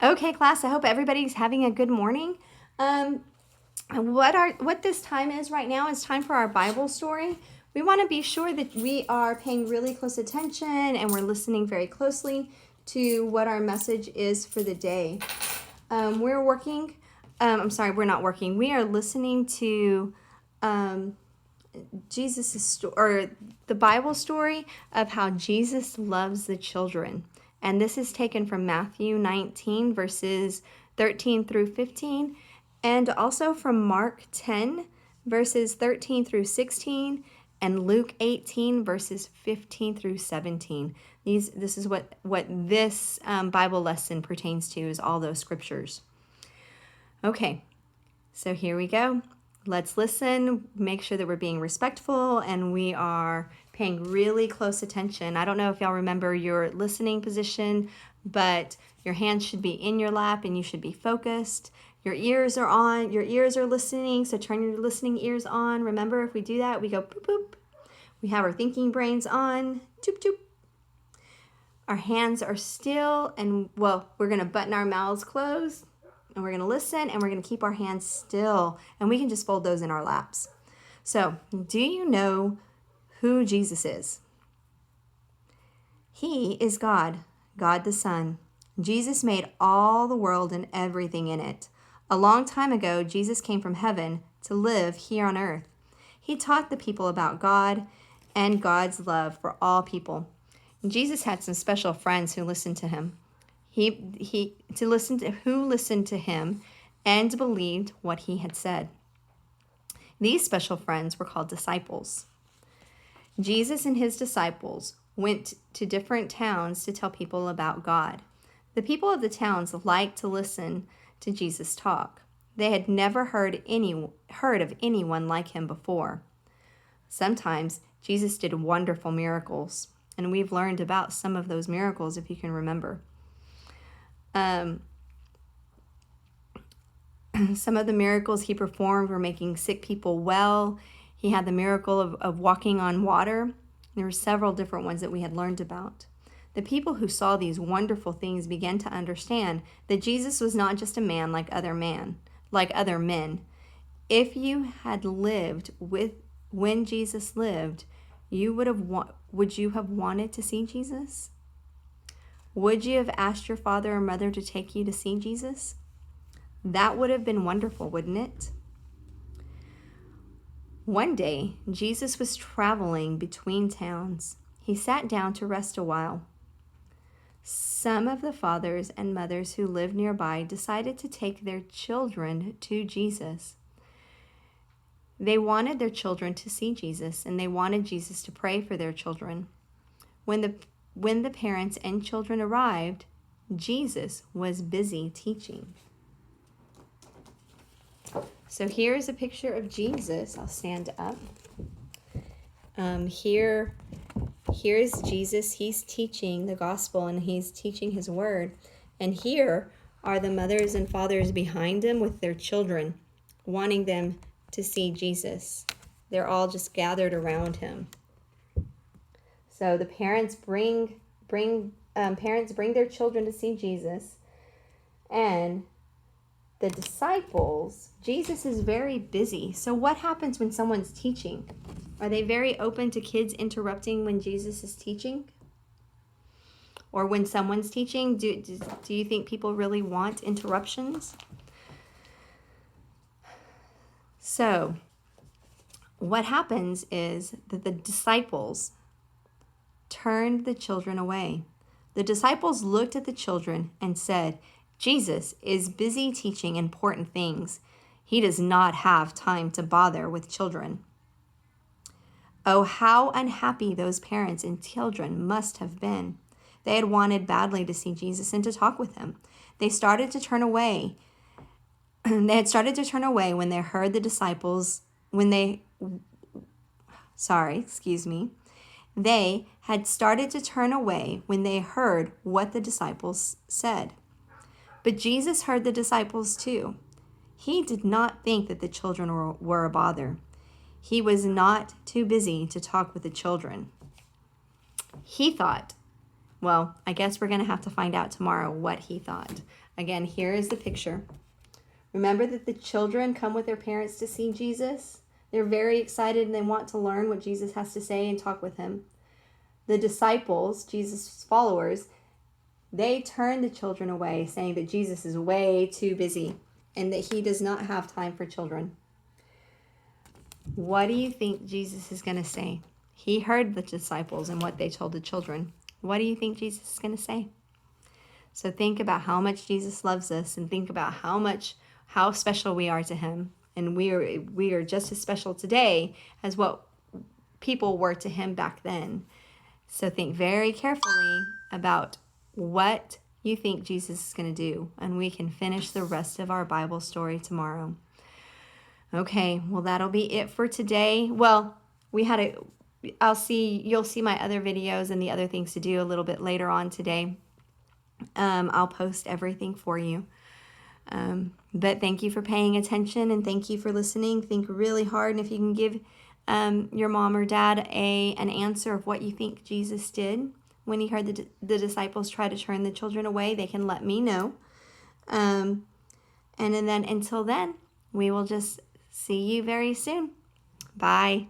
Okay, class, I hope everybody's having a good morning. What this time is right now is time for our Bible story. We want to be sure that we are paying really close attention and we're listening very closely to what our message is for the day. We're working. We are listening to the Bible story of how Jesus loves the children. And this is taken from Matthew 19, verses 13 through 15, and also from Mark 10, verses 13 through 16, and Luke 18, verses 15 through 17. This is what this Bible lesson pertains to, is all those scriptures. Okay, so here we go. Let's listen, make sure that we're being respectful, and we are paying really close attention. I don't know if y'all remember your listening position, but your hands should be in your lap and you should be focused. Your ears are on, your ears are listening, so turn your listening ears on. Remember, if we do that, we go boop, boop. We have our thinking brains on, choop, choop. Our hands are still, and we're gonna button our mouths closed. And we're going to listen, and we're going to keep our hands still, and we can just fold those in our laps. So, do you know who Jesus is? He is God, God the Son. Jesus made all the world and everything in it. A long time ago, Jesus came from heaven to live here on earth. He taught the people about God and God's love for all people. Jesus had some special friends who listened to him. Who listened to him and believed what he had said. These special friends were called disciples. Jesus and his disciples went to different towns to tell people about God. The people of the towns liked to listen to Jesus talk. They had never heard of anyone like him before. Sometimes Jesus did wonderful miracles, and we've learned about some of those miracles if you can remember. Some of the miracles he performed were making sick people well. He had the miracle of walking on water. There were several different ones that we had learned about. The people who saw these wonderful things began to understand that Jesus was not just a man like other men. If you had lived when Jesus lived, would you have wanted to see Jesus? Would you have asked your father or mother to take you to see Jesus? That would have been wonderful, wouldn't it? One day, Jesus was traveling between towns. He sat down to rest a while. Some of the fathers and mothers who lived nearby decided to take their children to Jesus. They wanted their children to see Jesus, and they wanted Jesus to pray for their children. When the parents and children arrived, Jesus was busy teaching. So here's a picture of Jesus. I'll stand up. Here's Jesus. He's teaching the gospel and he's teaching his word. And here are the mothers and fathers behind him with their children, wanting them to see Jesus. They're all just gathered around him. So the parents bring their children to see Jesus, and the disciples, Jesus is very busy. So what happens when someone's teaching? Are they very open to kids interrupting when Jesus is teaching? Or when someone's teaching, do you think people really want interruptions? So what happens is that the disciples turned the children away. The disciples looked at the children and said, Jesus is busy teaching important things. He does not have time to bother with children. Oh, how unhappy those parents and children must have been. They had wanted badly to see Jesus and to talk with him. They started to turn away. They had started to turn away when they heard the disciples, They had started to turn away when they heard what the disciples said. But Jesus heard the disciples too. He did not think that the children were a bother. He was not too busy to talk with the children. He thought Well, I guess we're going to have to find out tomorrow what he thought. Again, here is the picture. Remember that the children come with their parents to see Jesus. They're very excited and they want to learn what Jesus has to say and talk with him. The disciples, Jesus' followers, they turn the children away, saying that Jesus is way too busy and that he does not have time for children. What do you think Jesus is going to say? He heard the disciples and what they told the children. What do you think Jesus is going to say? So think about how much Jesus loves us and think about how special we are to him. And we are just as special today as what people were to him back then. So think very carefully about what you think Jesus is going to do. And we can finish the rest of our Bible story tomorrow. Okay, well, that'll be it for today. Well, you'll see my other videos and the other things to do a little bit later on today. I'll post everything for you. But thank you for paying attention and thank you for listening. Think really hard, and if you can give your mom or dad an answer of what you think Jesus did when he heard the disciples try to turn the children away, they can let me know. And then until then, we will just see you very soon. Bye.